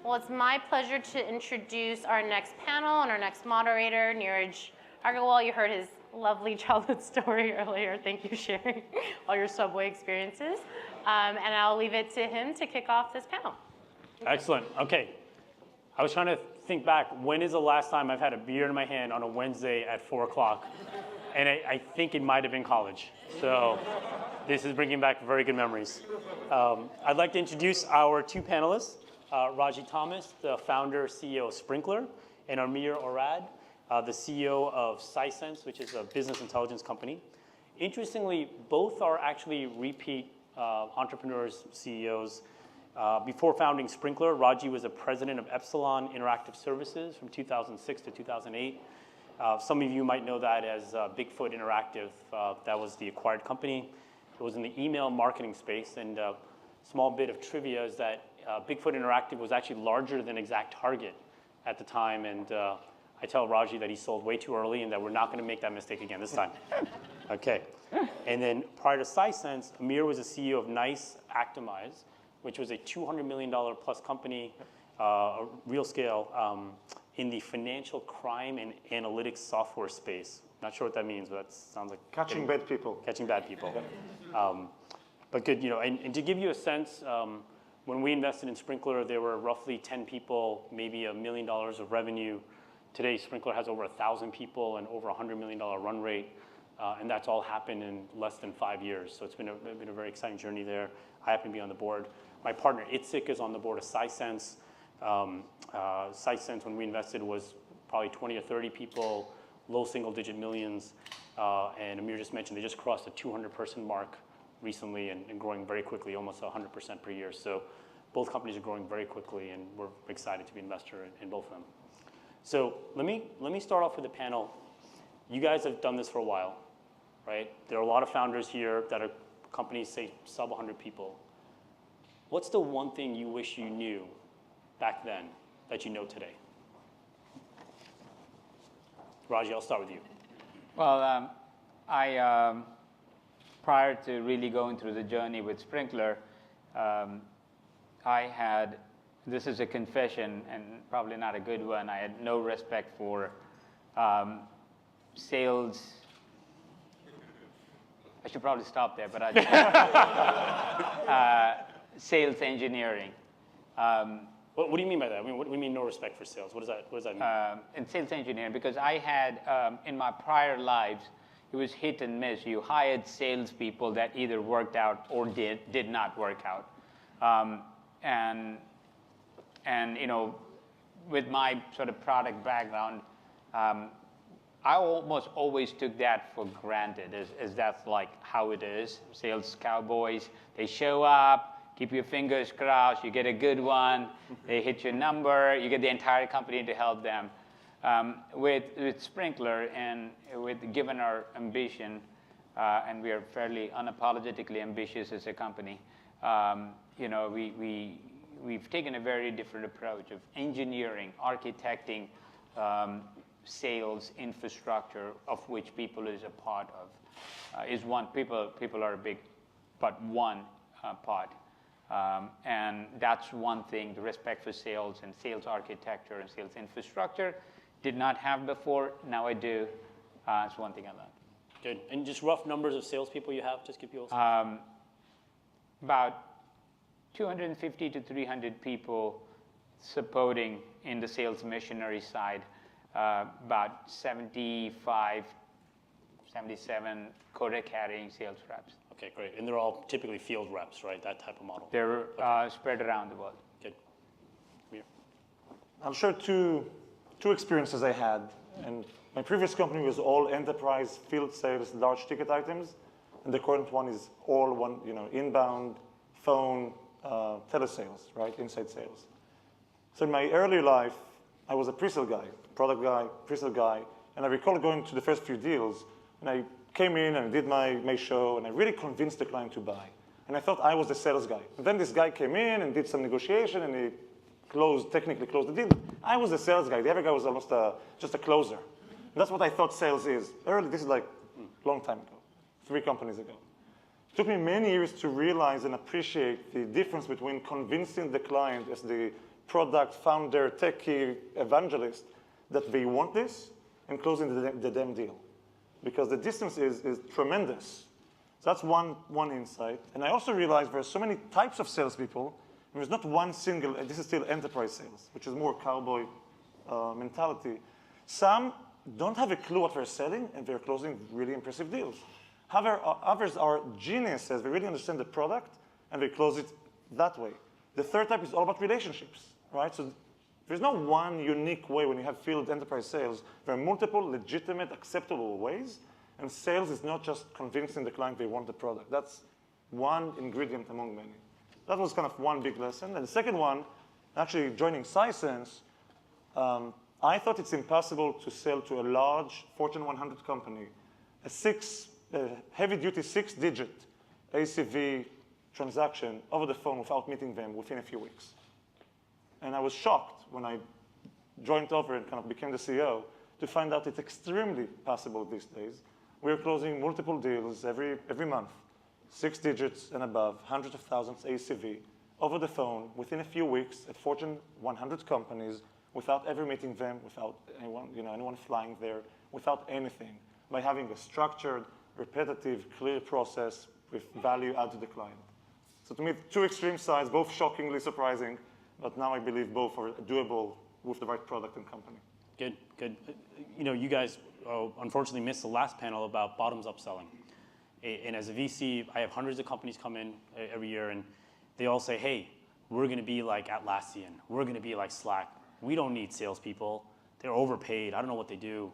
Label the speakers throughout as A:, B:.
A: Well, it's my pleasure to introduce our next panel and our next moderator, Neeraj Agarwal. You heard his lovely childhood story earlier. Thank you for sharing all your subway experiences. And I'll leave it to him to kick off this panel.
B: Excellent. Okay. I was trying to think back, when is the last time I've had a beer in my hand on a Wednesday at 4 o'clock? And I think it might have been college. So this is bringing back very good memories. I'd like to introduce our two panelists, Ragy Thomas, the founder, CEO of Spinklr, and Amir Orad, the CEO of SiSense, which is a business intelligence company. Interestingly, both are actually repeat entrepreneurs, CEOs. Before founding Spinklr, Ragy was the president of Epsilon Interactive Services from 2006 to 2008. Some of you might know that as Bigfoot Interactive. That was the acquired company. It was in the email marketing space, and a small bit of trivia is that Bigfoot Interactive was actually larger than ExactTarget at the time, and I tell Ragy that he sold way too early and that we're not going to make that mistake again this time. Okay. And then prior to SiSense, Amir was the CEO of Nice Actimize, which was a $200 million plus company, real scale, in the financial crime and analytics software space. Not sure what that means, but that sounds like
C: catching bad people.
B: Catching bad people. But good, and to give you a sense, when we invested in Spinklr, there were roughly 10 people, maybe $1 million of revenue. Today, Spinklr has over 1,000 people and over $100 million run rate, and that's all happened in less than 5 years. So it's been a very exciting journey there. I happen to be on the board. My partner Itzik is on the board of SiSense. SiSense, when we invested, was probably 20 or 30 people, low single-digit millions. And Amir just mentioned they just crossed the 200-person mark recently and growing very quickly, almost 100% per year. So both companies are growing very quickly, and we're excited to be an investor in both of them. So let me start off with the panel. You guys have done this for a while, right? There are a lot of founders here that are companies, say, sub 100 people. What's the one thing you wish you knew back then that you know today? Ragy, I'll start with you.
D: Well, prior to really going through the journey with Spinklr, I had, this is a confession and probably not a good one, I had no respect for sales. I should probably stop there, but sales engineering.
B: What do you mean by that? I mean, what do you mean no respect for sales? What does that mean?
D: In sales engineering, because I had, in my prior lives, it was hit and miss. You hired salespeople that either worked out or did not work out. And with my sort of product background, I almost always took that for granted, as that's like how it is. Sales cowboys, they show up, keep your fingers crossed, you get a good one, they hit your number, you get the entire company to help them. With Spinklr and given our ambition, and we are fairly unapologetically ambitious as a company, we've taken a very different approach of engineering, architecting, sales infrastructure, of which people is a part of, is one. People are a big, but one part. And that's one thing, the respect for sales and sales architecture and sales infrastructure. Did not have before, now I do. It's one thing I learned.
B: Good. And just rough numbers of salespeople you have, just give people
D: about 250 to 300 people supporting in the sales missionary side, about 75, 77 quota-carrying sales reps.
B: Okay, great. And they're all typically field reps, right? That type of model.
D: They're spread around the world.
B: Good. Amir.
C: I'll share two experiences I had. And my previous company was all enterprise field sales, large ticket items. And the current one is all one, inbound, phone, telesales, right? Inside sales. So in my early life, I was a pre-sale guy, product guy, pre-sale guy. And I recall going to the first few deals, and I came in and did my show, and I really convinced the client to buy. And I thought I was the sales guy. And then this guy came in and did some negotiation, and he technically closed the deal. I was the sales guy. The other guy was almost just a closer. And that's what I thought sales is. Early, this is like a long time ago, 3 companies ago. It took me many years to realize and appreciate the difference between convincing the client as the product founder, techie, evangelist, that they want this, and closing the damn deal. Because the distance is tremendous. So that's one insight. And I also realized there are so many types of salespeople, and there's not one single, and this is still enterprise sales, which is more cowboy mentality. Some don't have a clue what they're selling, and they're closing really impressive deals. Others are geniuses. They really understand the product, and they close it that way. The third type is all about relationships, right? So there's no one unique way when you have field enterprise sales. There are multiple legitimate, acceptable ways, and sales is not just convincing the client they want the product. That's one ingredient among many. That was kind of one big lesson. And the second one, actually joining SiSense, I thought it's impossible to sell to a large Fortune 100 company a heavy-duty 6-digit ACV transaction over the phone without meeting them within a few weeks. And I was shocked when I joined over and kind of became the CEO to find out it's extremely possible these days. We're closing multiple deals every month, 6 digits and above, hundreds of thousands ACV, over the phone within a few weeks at Fortune 100 companies without ever meeting them, without anyone flying there, without anything, by having a structured, repetitive, clear process with value add to the client. So to me, two extreme sides, both shockingly surprising, but now I believe both are doable with the right product and company.
B: Good, good. You guys unfortunately missed the last panel about bottoms-up selling. And as a VC, I have hundreds of companies come in every year, and they all say, hey, we're going to be like Atlassian. We're going to be like Slack. We don't need salespeople. They're overpaid. I don't know what they do.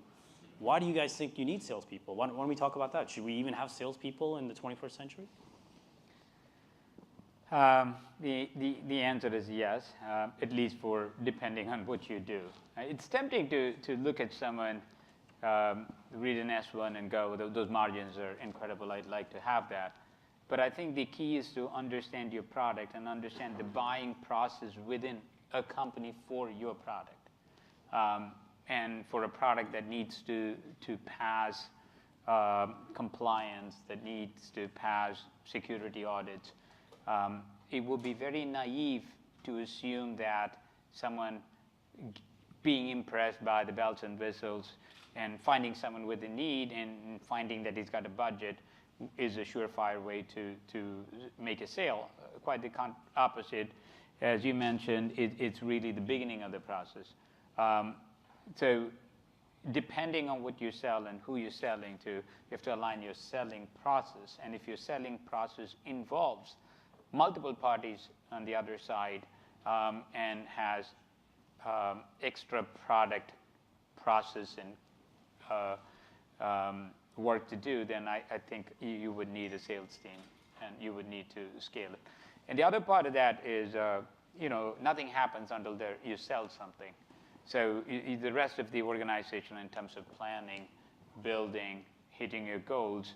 B: Why do you guys think you need salespeople? Why don't we talk about that? Should we even have salespeople in the 21st century?
D: The answer is yes, at least for depending on what you do. It's tempting to look at someone, read an S1 and go, those margins are incredible, I'd like to have that. But I think the key is to understand your product and understand the buying process within a company for your product. And for a product that needs to pass compliance, that needs to pass security audits, it would be very naive to assume that someone being impressed by the bells and whistles and finding someone with a need and finding that he's got a budget is a surefire way to make a sale. Quite the opposite. As you mentioned, it's really the beginning of the process. So depending on what you sell and who you're selling to, you have to align your selling process. And if your selling process involves multiple parties on the other side and has extra product process and work to do, then I think you would need a sales team and you would need to scale it. And the other part of that is, nothing happens until you sell something. So the rest of the organization in terms of planning, building, hitting your goals,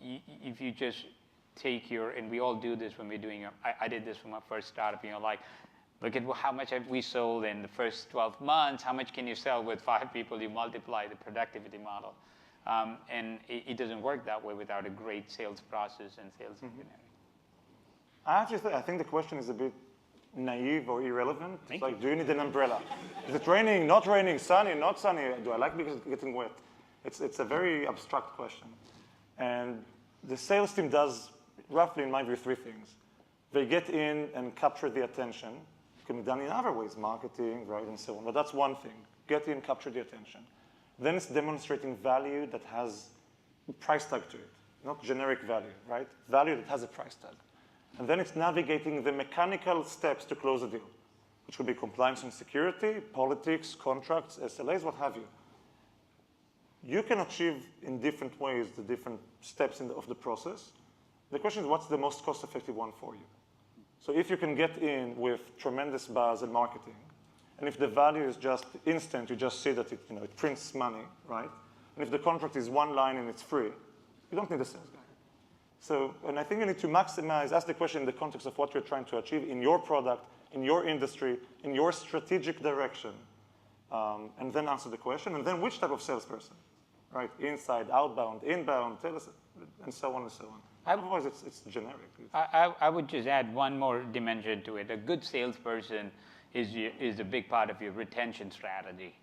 D: if you just take and we all do this when we're doing, I did this for my first startup, look at how much have we sold in the first 12 months, how much can you sell with 5 people, you multiply the productivity model. And it doesn't work that way without a great sales process and sales engineering.
C: I think the question is a bit naive or irrelevant. It's like, do you need an umbrella? Is it raining, not raining, sunny, not sunny? Do I like getting wet? It's a very abstract question. And the sales team does, roughly in my view, 3 things. They get in and capture the attention. It can be done in other ways, marketing, right, and so on. But that's one thing. Get in, capture the attention. Then it's demonstrating value that has a price tag to it, not generic value, right? Value that has a price tag. And then it's navigating the mechanical steps to close a deal, which could be compliance and security, politics, contracts, SLAs, what have you. You can achieve in different ways the different steps of the process. The question is, what's the most cost-effective one for you? So if you can get in with tremendous buzz and marketing, and if the value is just instant, you just see that it prints money, right? And if the contract is 1 line and it's free, you don't need a sales guy. So, and I think you need to ask the question in the context of what you're trying to achieve in your product, in your industry, in your strategic direction, and then answer the question, and then which type of salesperson, right? Inside, outbound, inbound, and so on and so on. Otherwise, it's generic.
D: I would just add one more dimension to it. A good salesperson is a big part of your retention strategy.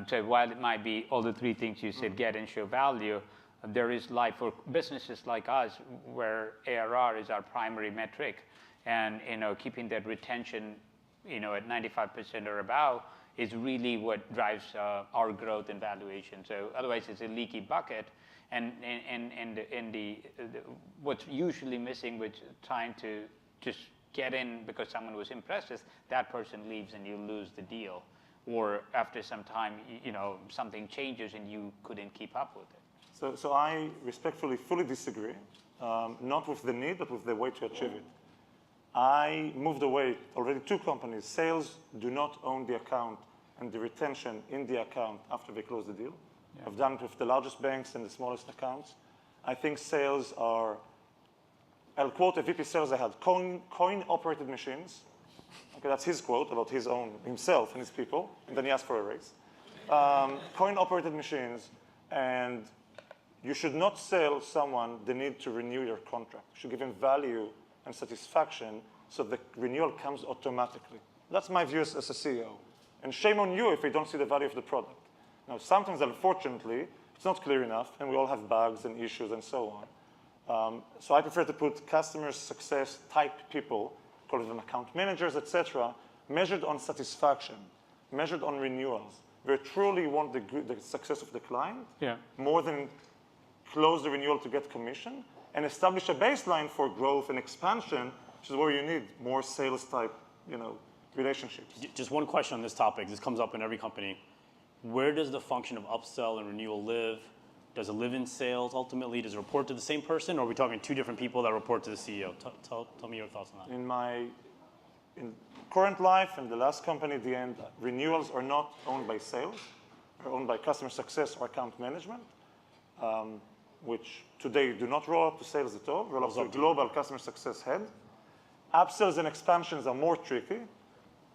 D: So while it might be all the three things you said, get and show value, there is life for businesses like us where ARR is our primary metric, and keeping that retention at 95% or above is really what drives our growth and valuation. So otherwise it's a leaky bucket, and what's usually missing with trying to just get in because someone was impressed is that person leaves and you lose the deal, or after some time something changes and you couldn't keep up with it.
C: So I respectfully fully disagree, not with the need, but with the way to achieve it. I moved away already 2 companies. Sales do not own the account and the retention in the account after they close the deal. Yeah. I've done it with the largest banks and the smallest accounts. I think sales are, I'll quote a VP sales I had, coin-operated machines. Okay, that's his quote about himself and his people, and then he asked for a raise. Coin-operated machines, and you should not sell someone the need to renew your contract. You should give him value and satisfaction so the renewal comes automatically. That's my view as a CEO. And shame on you if you don't see the value of the product. Now, sometimes, unfortunately, it's not clear enough, and we all have bugs and issues and so on. So I prefer to put customer success type people, call them account managers, etc., measured on satisfaction, measured on renewals. We truly want the success of the client more than close the renewal to get commission, and establish a baseline for growth and expansion, which is where you need more sales type, relationships.
B: Just one question on this topic. This comes up in every company. Where does the function of upsell and renewal live? Does it live in sales ultimately? Does it report to the same person, or are we talking 2 different people that report to the CEO? Tell me your thoughts on that.
C: In current life and the last company at the end, renewals are not owned by sales. They're owned by customer success or account management, which today do not roll up to sales at all. Roll up to a global customer success head. Upsells and expansions are more tricky,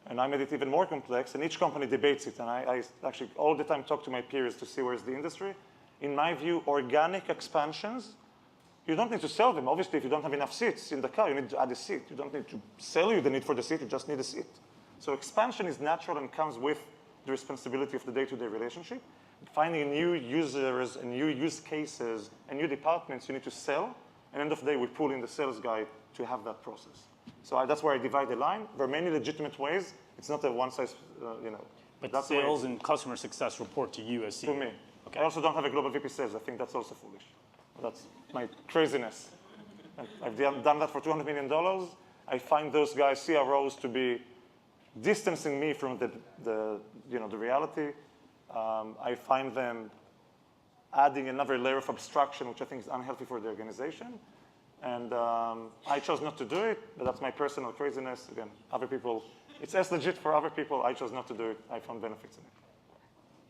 C: and I made it even more complex, and each company debates it. And I actually all the time talk to my peers to see where's the industry. In my view, organic expansions, you don't need to sell them. Obviously, if you don't have enough seats in the car, you need to add a seat. You don't need to sell you the need for the seat, you just need a seat. So expansion is natural and comes with the responsibility of the day-to-day relationship. Finding new users and new use cases and new departments you need to sell. And end of the day, we pull in the sales guy to have that process. So that's where I divide the line. There are many legitimate ways. It's not a one-size,
B: But that's sales and customer success report to you as CEO.
C: To me. Okay. I also don't have a global VP sales. I think that's also foolish. That's my craziness. I've done that for $200 million. I find those guys, CROs, to be distancing me from the reality. I find them adding another layer of abstraction, which I think is unhealthy for the organization. And I chose not to do it, but that's my personal craziness. Again, other people, it's as legit for other people. I chose not to do it. I found benefits in it.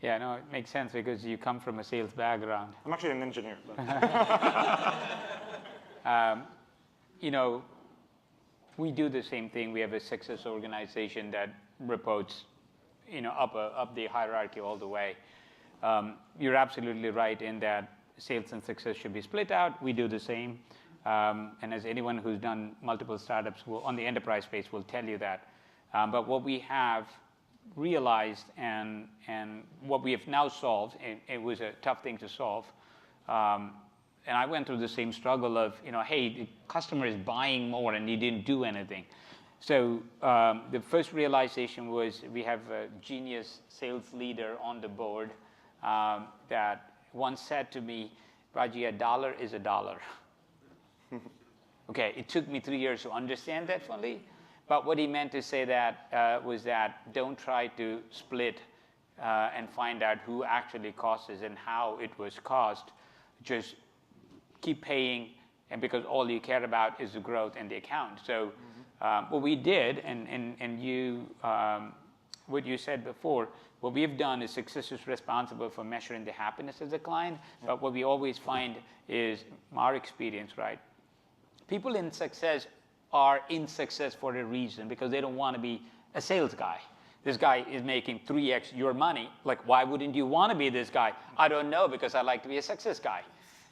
D: Yeah, no, it makes sense because you come from a sales background.
C: I'm actually an engineer.
D: We do the same thing. We have a success organization that reports, up the hierarchy all the way. You're absolutely right in that sales and success should be split out. We do the same. And as anyone who's done multiple startups on the enterprise space will tell you that. But what we have realized and what we have now solved, it was a tough thing to solve. And I went through the same struggle of, hey, the customer is buying more and you didn't do anything. So the first realization was we have a genius sales leader on the board that once said to me, Ragy, $1 is $1. Okay, it took me 3 years to understand that fully. But what he meant to say that was that don't try to split and find out who actually costs it and how it was cost. Just keep paying, and because all you care about is the growth and the account. So what we did, and you, what you said before, what we've done is success is responsible for measuring the happiness of the client. Yeah. But what we always find is, our experience, right? People in success are in success for a reason because they don't want to be a sales guy. This guy is making 3x your money. Like, why wouldn't you want to be this guy? I don't know, because I like to be a success guy.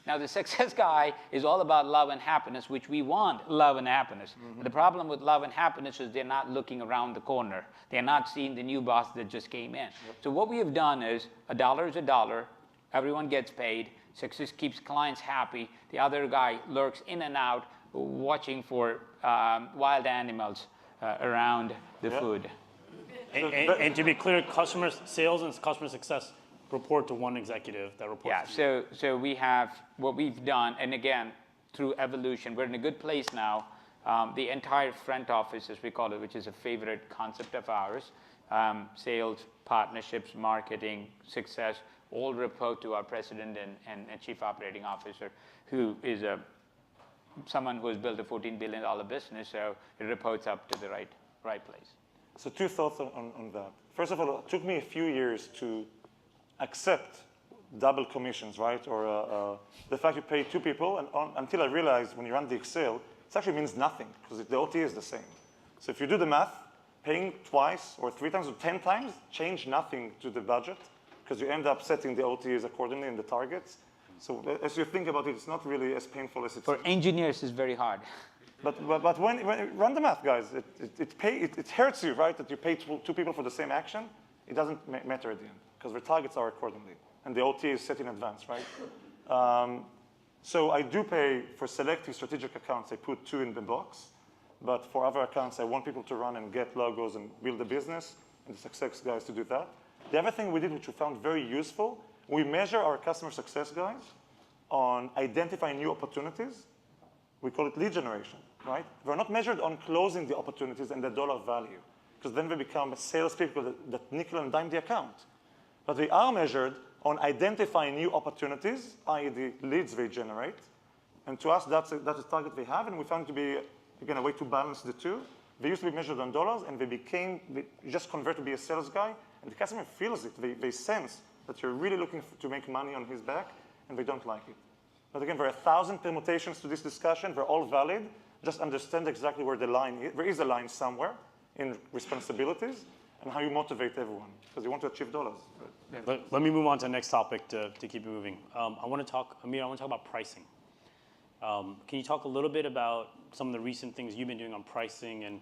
D: Now, the success guy is all about love and happiness, which we want love and happiness. But the problem with love and happiness is they're not looking around the corner. They're not seeing the new boss that just came in. So what we have done is a dollar is a dollar. Everyone gets paid. Success keeps clients happy. The other guy lurks in and out, watching for wild animals around the food.
B: And to be clear, customer sales and customer success report to one executive that reports to you.
D: So we have what we've done, and again, through evolution, we're in a good place now. The entire front office, as we call it, which is a favorite concept of ours, sales, partnerships, marketing, success, all report to our president and chief operating officer, who is someone who has built a $14 billion business, so it reports up to the right place.
C: So 2 thoughts on that. First of all, it took me a few years to accept double commissions, right? Or the fact you pay 2 people, and until I realized when you run the Excel, it actually means nothing, because the OT is the same. So if you do the math, paying twice or 3 times or 10 times change nothing to the budget, because you end up setting the OTs accordingly in the targets. So as you think about it, it's not really as painful as it
D: For engineers, it's very hard.
C: But when run the math, guys, it hurts you, right, that you pay 2 people for the same action. It doesn't matter at the end, because the targets are accordingly, and the OT is set in advance, right? So I do pay for selecting strategic accounts. I put 2 in the box, but for other accounts, I want people to run and get logos and build a business, and the success guys to do that. The other thing we did, which we found very useful, we measure our customer success guys on identifying new opportunities. We call it lead generation, right? We're not measured on closing the opportunities and the dollar value, because then we become salespeople that nickel and dime the account. But we are measured on identifying new opportunities, i.e. the leads they generate. And to us, that's a target they have, and we found it to be, again, a way to balance the 2. They used to be measured on dollars, and they just convert to be a sales guy, and the customer feels it. They sense that you're really looking to make money on his back, and they don't like it. But again, there are 1,000 permutations to this discussion. They're all valid. Just understand exactly where the line is. There is a line somewhere in responsibilities and how you motivate everyone, because you want to achieve dollars.
B: Let me move on to the next topic to keep it moving. Amir, I want to talk about pricing. Can you talk a little bit about some of the recent things you've been doing on pricing and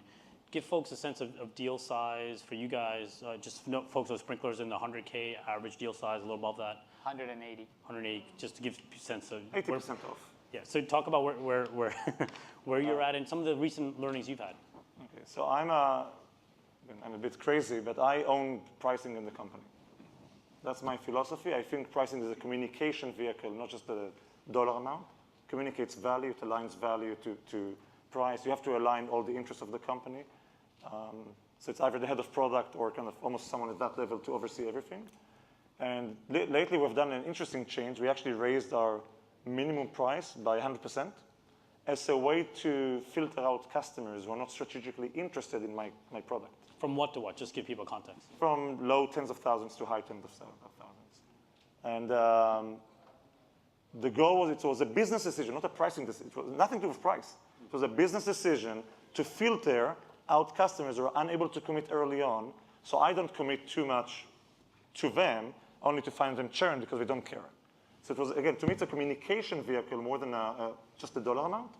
B: give folks a sense of deal size for you guys? Just note folks with Sprinklr's in the 100K average deal size, a little above that.
D: 180.
B: 180, just to give a sense of
C: 80% off.
B: Yeah, so talk about where you're at and some of the recent learnings you've had.
C: Okay, so I'm a bit crazy, but I own pricing in the company. That's my philosophy. I think pricing is a communication vehicle, not just a dollar amount. Communicates value, it aligns value to price. You have to align all the interests of the company. So it's either the head of product or kind of almost someone at that level to oversee everything. And lately we've done an interesting change. We actually raised our minimum price by 100% as a way to filter out customers who are not strategically interested in my product.
B: From what to what? Just give people context.
C: From low tens of thousands to high tens of thousands. And the goal was, it was a business decision, not a pricing decision. It was nothing to do with price. It was a business decision to filter out customers who are unable to commit early on, so I don't commit too much to them, only to find them churn because we don't care. So it was, again, to me, it's a communication vehicle more than just a dollar amount.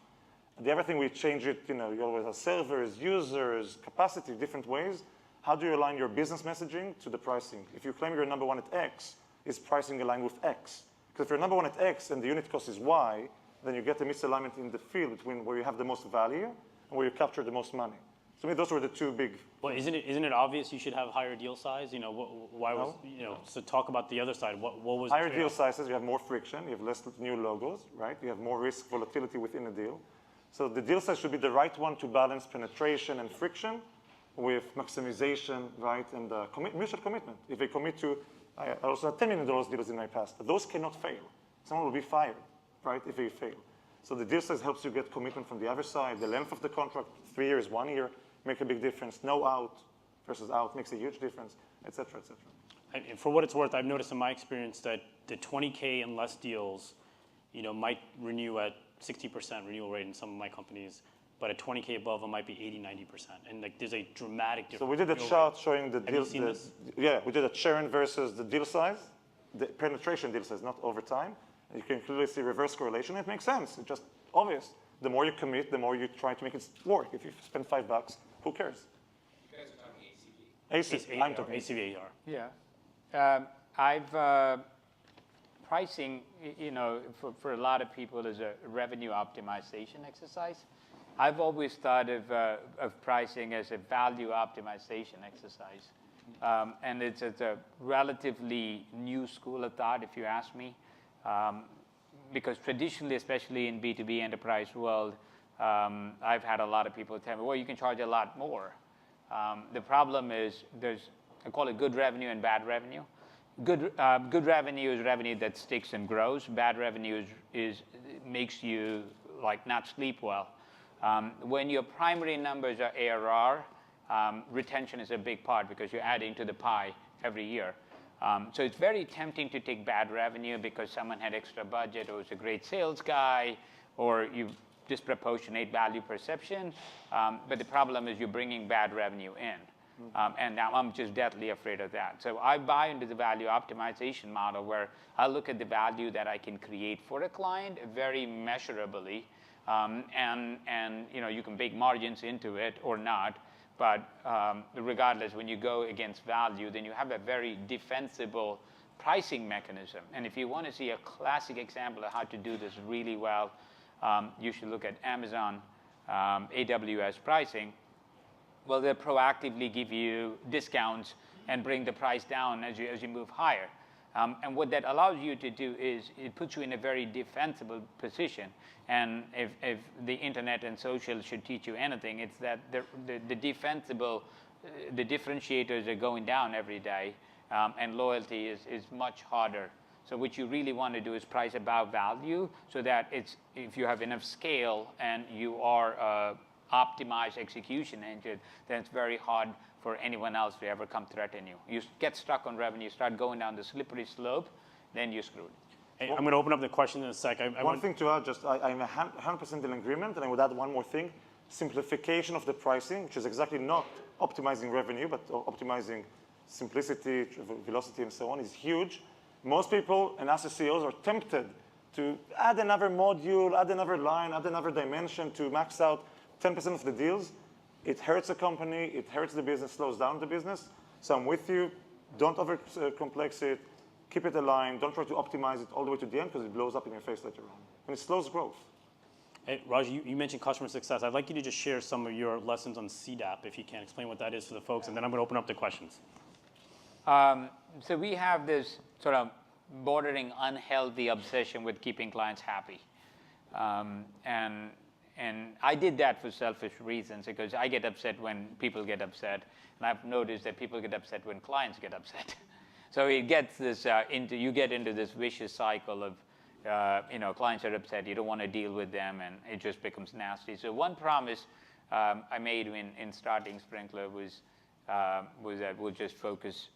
C: And the other thing, we change it, you always have servers, users, capacity, different ways. How do you align your business messaging to the pricing? If you claim you're number 1 at X, is pricing aligned with X? Because if you're number 1 at X and the unit cost is Y, then you get a misalignment in the field between where you have the most value and where you capture the most money. To me, those were the 2 big.
B: Well, isn't it obvious you should have higher deal size? Why was, so talk about the other side. What was
C: higher deal sizes? You have more friction. You have less new logos, right? You have more risk volatility within a deal. So the deal size should be the right one to balance penetration and friction with maximization, right? And mutual commitment. If they commit to, I also had $10 million deals in my past. Those cannot fail. Someone will be fired, right, if they fail. So the deal size helps you get commitment from the other side. The length of the contract, 3 years, 1 year, make a big difference. No out versus out makes a huge difference, et cetera, et cetera.
B: And for what it's worth, I've noticed in my experience that the 20K and less deals, might renew at 60% renewal rate in some of my companies, but at 20K above, it might be 80-90%. And there's a dramatic difference.
C: So we did a chart showing the deal.
B: Have you seen this?
C: Yeah, we did a churn versus the deal size, the penetration deal size, not over time. You can clearly see reverse correlation. It makes sense. It's just obvious. The more you commit, the more you try to make it work. If you spend $5, who cares?
E: You guys are talking ACV.
C: I'm talking
B: ACV AR.
D: Yeah. I've pricing, for a lot of people is a revenue optimization exercise. I've always thought of pricing as a value optimization exercise. And it's a relatively new school of thought, if you ask me. Because traditionally, especially in B2B enterprise world, I've had a lot of people tell me, well, you can charge a lot more. The problem is I call it good revenue and bad revenue. Good revenue is revenue that sticks and grows. Bad revenue makes you like not sleep well. When your primary numbers are ARR, retention is a big part because you're adding to the pie every year. So it's very tempting to take bad revenue because someone had extra budget or was a great sales guy or you disproportionate value perception. But the problem is you're bringing bad revenue in. And now I'm just deathly afraid of that. So I buy into the value optimization model where I look at the value that I can create for a client very measurably. And you can bake margins into it or not. But regardless, when you go against value, then you have a very defensible pricing mechanism. And if you want to see a classic example of how to do this really well, you should look at Amazon AWS pricing. Well, they proactively give you discounts and bring the price down as you move higher. And what that allows you to do is it puts you in a very defensible position. And if the internet and social should teach you anything, it's that the differentiators are going down every day, and loyalty is much harder. So what you really want to do is price above value so that if you have enough scale and you are optimized execution engine, then it's very hard for anyone else to ever come threaten you. You get stuck on revenue, start going down the slippery slope, then you're screwed.
B: Hey, I'm going to open up the question in a sec.
C: One thing to add, I'm 100% in agreement, and I would add one more thing. Simplification of the pricing, which is exactly not optimizing revenue, but optimizing simplicity, velocity, and so on, is huge. Most people and us as CEOs are tempted to add another module, add another line, add another dimension to max out 10% of the deals. It hurts the company, it hurts the business, slows down the business. So I'm with you. Don't over-complex it. Keep it aligned. Don't try to optimize it all the way to the end because it blows up in your face later on. And it slows growth.
B: Hey, Ragy, you mentioned customer success. I'd like you to just share some of your lessons on CDAP, if you can. Explain what that is for the folks, and then I'm going to open up the questions.
D: So we have this sort of bordering unhealthy obsession with keeping clients happy. And I did that for selfish reasons because I get upset when people get upset. And I've noticed that people get upset when clients get upset. So it gets this you get into this vicious cycle of, clients are upset, you don't want to deal with them, and it just becomes nasty. So one promise I made in starting Spinklr was that we'll just focus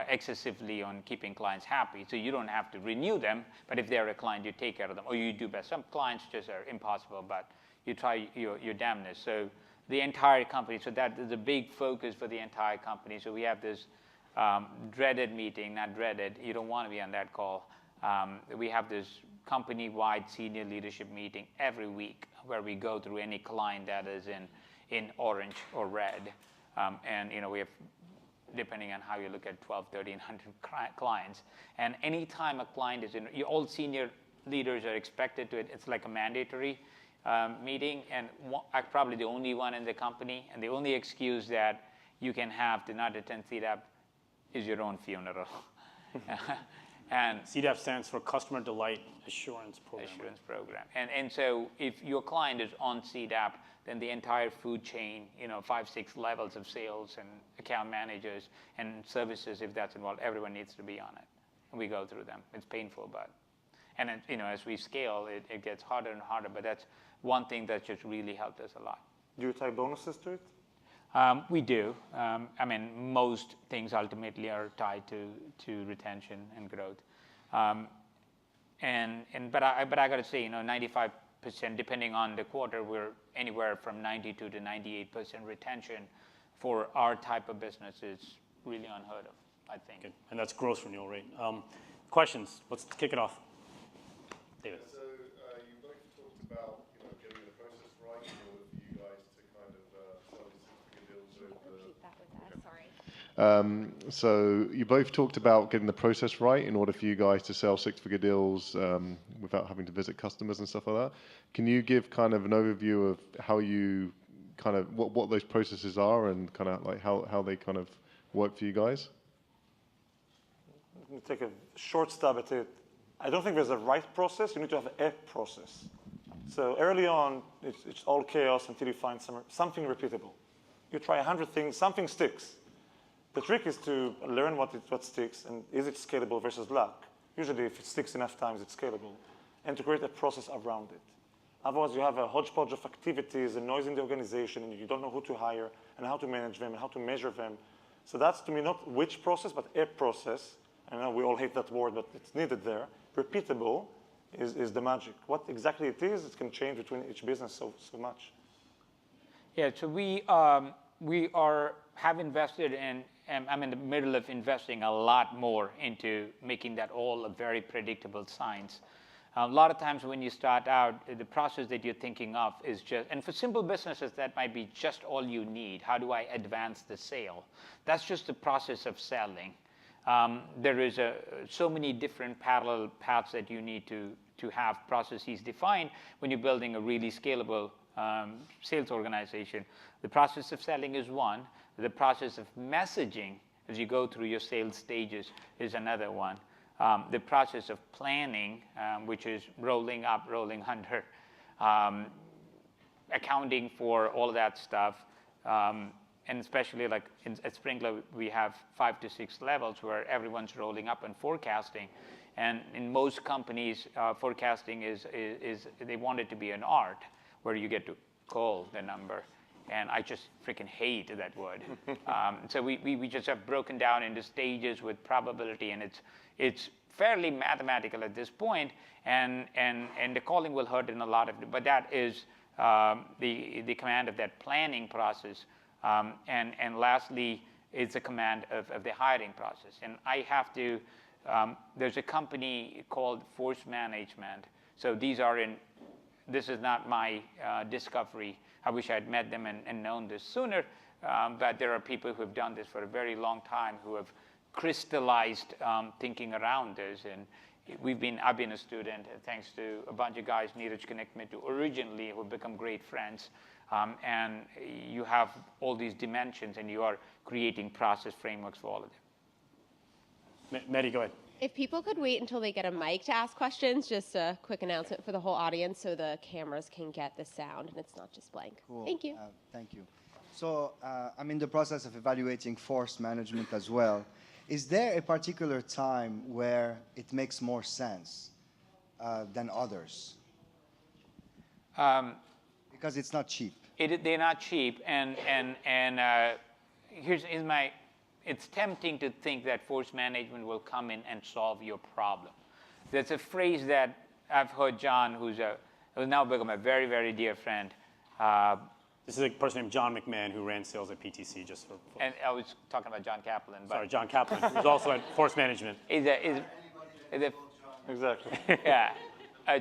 D: excessively on keeping clients happy. So you don't have to renew them, but if they're a client, you take care of them, or you do best. Some clients just are impossible, but you try your damnedest. So the entire company, so that is a big focus for the entire company. So we have this dreaded meeting, not dreaded, you don't want to be on that call. We have this company-wide senior leadership meeting every week where we go through any client that is in orange or red. And we have, depending on how you look at 1,200 clients. And anytime a client is in, all senior leaders are expected to, it's like a mandatory meeting. And I'm probably the only one in the company. And the only excuse that you can have to not attend CDAP is your own funeral. And
B: CDAP stands for Customer Delight Assurance Program.
D: And so if your client is on CDAP, then the entire food chain, 5, 6 levels of sales and account managers and services, if that's involved, everyone needs to be on it. And we go through them. It's painful, and as we scale, it gets harder and harder. But that's one thing that just really helped us a lot.
C: Do you tie bonuses to it?
D: We do. Most things ultimately are tied to retention and growth. But I got to say, 95%, depending on the quarter, we're anywhere from 92 to 98% retention for our type of business is really unheard of, I think.
B: Good. And that's gross renewal rate. Questions? Let's kick it off.
F: So you both talked about getting the process right in order for you guys to sell six-figure deals without having to visit customers and stuff like that. Can you give kind of an overview of how you kind of what those processes are and kind of like how they kind of work for you guys?
C: Let me take a short stab at it. I don't think there's a right process. You need to have a process. So early on, it's all chaos until you find something repeatable. You try 100 things, something sticks. The trick is to learn what sticks and is it scalable versus luck. Usually, if it sticks enough times, it's scalable. And to create a process around it. Otherwise, you have a hodgepodge of activities and noise in the organization, and you don't know who to hire and how to manage them and how to measure them. So that's, to me, not which process, but a process. I know we all hate that word, but it's needed there. Repeatable is the magic. What exactly it is, it can change between each business so much.
D: Yeah, so we have invested in, and I'm in the middle of investing a lot more into making that all a very predictable science. A lot of times when you start out, the process that you're thinking of is just, and for simple businesses, that might be just all you need. How do I advance the sale? That's just the process of selling. There is so many different parallel paths that you need to have processes defined when you're building a really scalable sales organization. The process of selling is one. The process of messaging as you go through your sales stages is another one. The process of planning, which is rolling up, rolling under, accounting for all of that stuff, and especially like at Spinklr, we have 5 to 6 levels where everyone's rolling up and forecasting. And in most companies, forecasting is they want it to be an art where you get to call the number. And I just freaking hate that word. So we just have broken down into stages with probability, and it's fairly mathematical at this point, and the calling will hurt in a lot of it. But that is the command of that planning process. And lastly, it's the command of the hiring process. And I have to, there's a company called Force Management. So this is not my discovery. I wish I'd met them and known this sooner, but there are people who have done this for a very long time who have crystallized thinking around this. And I've been a student, thanks to a bunch of guys Neeraj connected me to originally, who have become great friends. And you have all these dimensions, and you are creating process frameworks for all of them.
B: Mehdi, go ahead.
G: If people could wait until they get a mic to ask questions, just a quick announcement for the whole audience so the cameras can get the sound and it's not just blank.
H: Cool.
G: Thank you.
H: Thank you. So I'm in the process of evaluating force management as well. Is there a particular time where it makes more sense than others? Because it's not cheap.
D: They're not cheap, and here's it's tempting to think that force management will come in and solve your problem. There's a phrase that I've heard John, who's now become a very, very dear friend.
B: This is a person named John McMahon who ran sales at PTC, just for.
D: And I was talking about John Kaplan.
B: Sorry, John Kaplan, who's also at Force Management.
C: Exactly.
D: Yeah,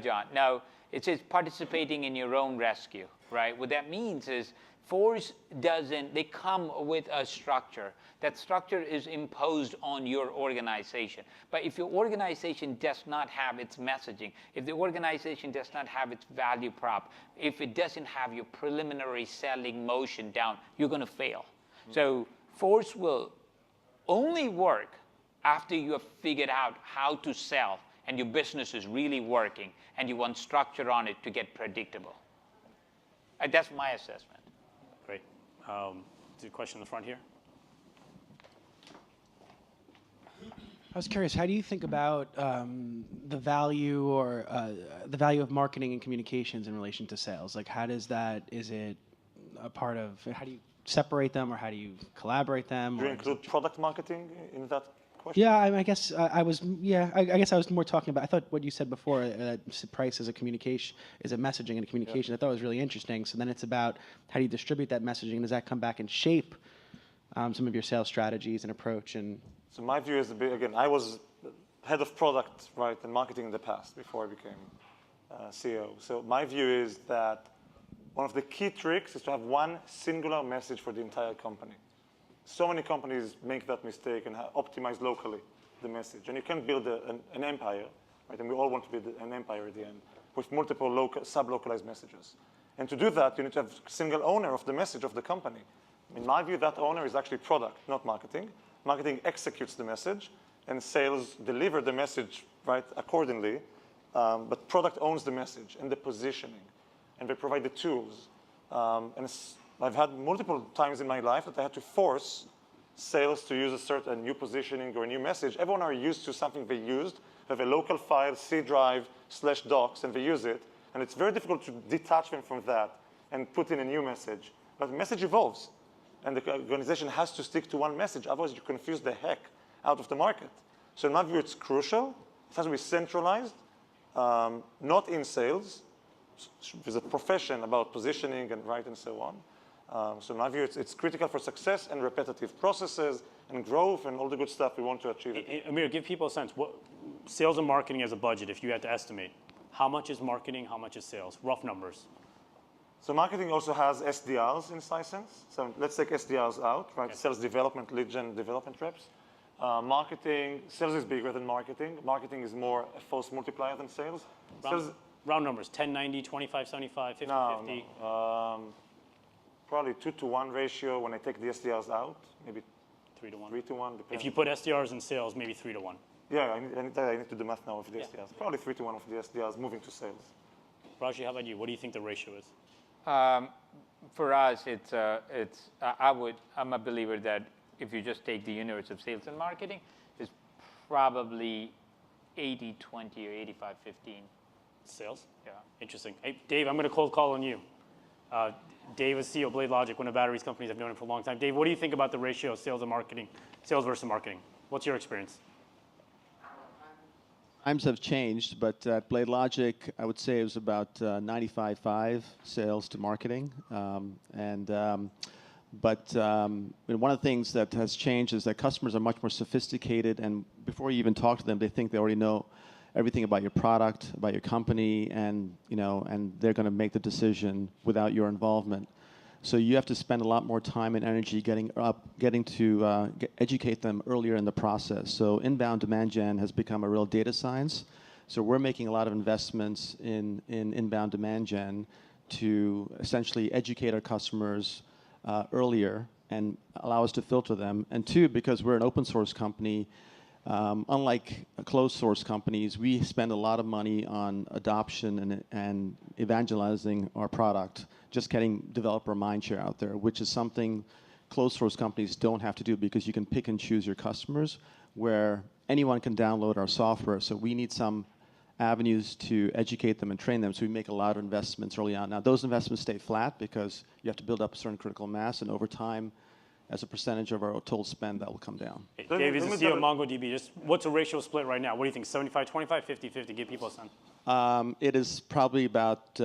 D: John. Now, it says participating in your own rescue, right? What that means is force they come with a structure. That structure is imposed on your organization. But if your organization does not have its messaging, if the organization does not have its value prop, if it doesn't have your preliminary selling motion down, you're going to fail. Mm-hmm. So force will only work after you have figured out how to sell and your business is really working and you want structure on it to get predictable. And that's my assessment.
B: Great. There's a question in the front here.
I: I was curious, how do you think about the value of marketing and communications in relation to sales? Like, is it a part of, how do you separate them, or how do you collaborate them?
C: Do you include product marketing in that question?
I: Yeah, I guess I was more talking about, I thought what you said before, price is a communication, is a messaging and a communication. I thought it was really interesting. So then it's about how do you distribute that messaging? Does that come back and shape some of your sales strategies and approach? And
C: so my view is, again, I was head of product, right, and marketing in the past before I became CEO. So my view is that one of the key tricks is to have one singular message for the entire company. So many companies make that mistake and optimize locally the message. And you can build an empire, right? And we all want to build an empire at the end with multiple sub-localized messages. And to do that, you need to have a single owner of the message of the company. In my view, that owner is actually product, not marketing. Marketing executes the message, and sales deliver the message right accordingly. But product owns the message and the positioning, and they provide the tools. I've had multiple times in my life that I had to force sales to use a certain new positioning or a new message. Everyone are used to something they used. They have a local file, C drive /docs, and they use it. And it's very difficult to detach them from that and put in a new message. But the message evolves. And the organization has to stick to one message. Otherwise, you confuse the heck out of the market. So in my view, it's crucial. It has to be centralized, not in sales. There's a profession about positioning and right and so on. So in my view, it's critical for success and repetitive processes and growth and all the good stuff we want to achieve.
B: Amir, give people a sense. What sales and marketing as a budget, if you had to estimate, how much is marketing, how much is sales? Rough numbers.
C: So marketing also has SDRs in SiSense. So let's take SDRs out, right? Okay. Sales development, lead gen development reps. Marketing, sales is bigger than marketing. Marketing is more a force multiplier than sales.
B: Round numbers, 10-90, 25-75, 50-50?
C: No. Probably 2-to-1 ratio when I take the SDRs out, maybe
B: 3-to-1.
C: 3-to-1.
B: If you put SDRs in sales, maybe 3-to-1.
C: Yeah, I need to do math now with the SDRs. Probably 3-to-1 of the SDRs moving to sales.
B: Ragy, how about you? What do you think the ratio is?
D: For us, I'm a believer that if you just take the universe of sales and marketing, it's probably 80-20 or 85-15.
B: Sales?
D: Yeah.
B: Interesting. Hey, Dave, I'm going to cold call on you. Dave is CEO of Blade Logic, one of batteries companies. I've known him for a long time. Dave, what do you think about the ratio of sales and marketing, sales versus marketing? What's your experience?
J: Times have changed, but at Blade Logic, I would say it was about 95-5 sales to marketing. But one of the things that has changed is that customers are much more sophisticated, and before you even talk to them, they think they already know everything about your product, about your company, and they're going to make the decision without your involvement. So you have to spend a lot more time and energy getting to educate them earlier in the process. So inbound demand gen has become a real data science. So we're making a lot of investments in inbound demand gen to essentially educate our customers earlier and allow us to filter them. And two, because we're an open source company, unlike closed source companies, we spend a lot of money on adoption and evangelizing our product, just getting developer mindshare out there, which is something closed source companies don't have to do because you can pick and choose your customers, where anyone can download our software. So we need some avenues to educate them and train them. So we make a lot of investments early on. Now those investments stay flat because you have to build up a certain critical mass, and over time, as a percentage of our total spend, that will come down.
B: Dave is the CEO of MongoDB. Just what's a ratio split right now? What do you think? 75-25, 50-50? Give people a sense.
J: It is probably about,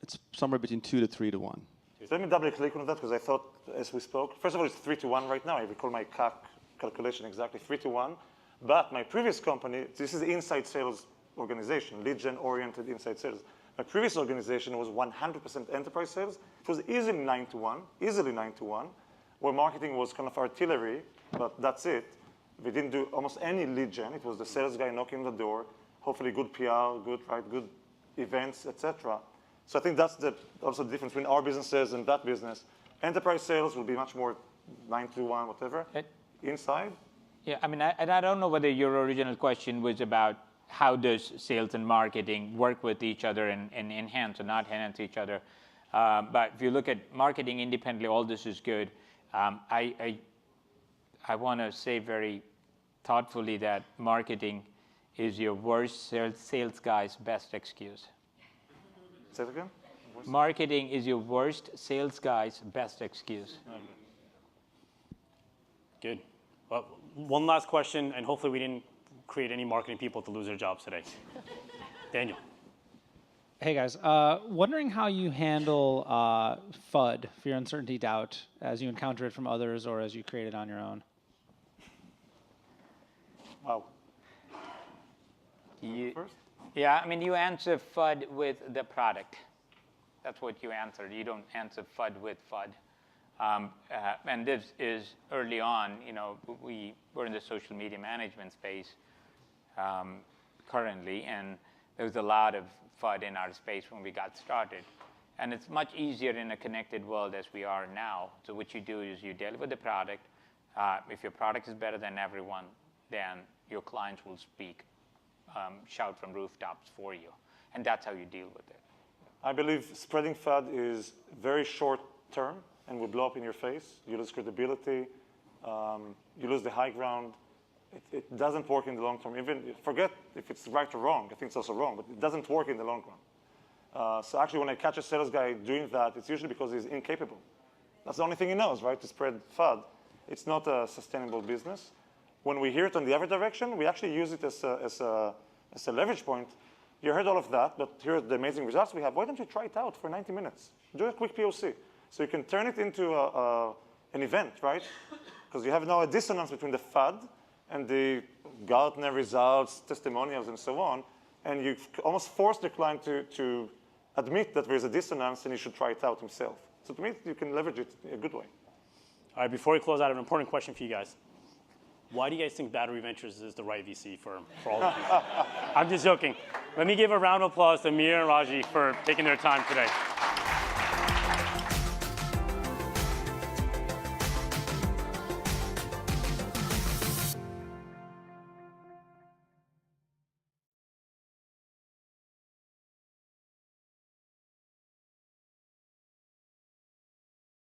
J: it's somewhere between 2 to 3 to 1.
C: So let me double click on that because I thought as we spoke, first of all, it's 3-to-1 right now. I recall my CAC calculation exactly 3-to-1. But my previous company, this is the inside sales organization, lead gen oriented inside sales. My previous organization was 100% enterprise sales. It was easily 9-to-1, where marketing was kind of artillery, but that's it. We didn't do almost any lead gen. It was the sales guy knocking on the door, hopefully good PR, good events, etc. So I think that's also the difference between our businesses and that business. Enterprise sales will be much more 9-to-1, whatever. Inside?
D: Yeah, I mean, I don't know whether your original question was about how does sales and marketing work with each other and enhance or not enhance each other. But if you look at marketing independently, all this is good. I want to say very thoughtfully that marketing is your worst sales guy's best excuse.
C: Say it again?
D: Marketing is your worst sales guy's best excuse.
B: Good. Well, one last question, and hopefully we didn't create any marketing people to lose their jobs today. Daniel.
K: Hey guys, wondering how you handle FUD, fear, uncertainty, doubt, as you encounter it from others or as you create it on your own.
C: Wow.
D: Yeah, I mean, you answer FUD with the product. That's what you answer. You don't answer FUD with FUD. And this is early on, we were in the social media management space currently, and there was a lot of FUD in our space when we got started. And it's much easier in a connected world as we are now. So what you do is you deliver the product. If your product is better than everyone, then your clients will speak, shout from rooftops for you. And that's how you deal with it.
C: I believe spreading FUD is very short term and will blow up in your face. You lose credibility. You lose the high ground. It doesn't work in the long term. Even forget if it's right or wrong. I think it's also wrong, but it doesn't work in the long run. So actually, when I catch a sales guy doing that, it's usually because he's incapable. That's the only thing he knows, right? To spread FUD. It's not a sustainable business. When we hear it on the other direction, we actually use it as a leverage point. You heard all of that, but here are the amazing results we have. Why don't you try it out for 90 minutes? Do a quick POC. So you can turn it into an event, right? Because you have now a dissonance between the FUD and the Gartner results, testimonials, and so on. And you almost force the client to admit that there is a dissonance and he should try it out himself. So to me, you can leverage it in a good way.
B: All right, before we close out, I have an important question for you guys. Why do you guys think Battery Ventures is the right VC firm for all of you? I'm just joking. Let me give a round of applause to Amir and Ragy for taking their time today.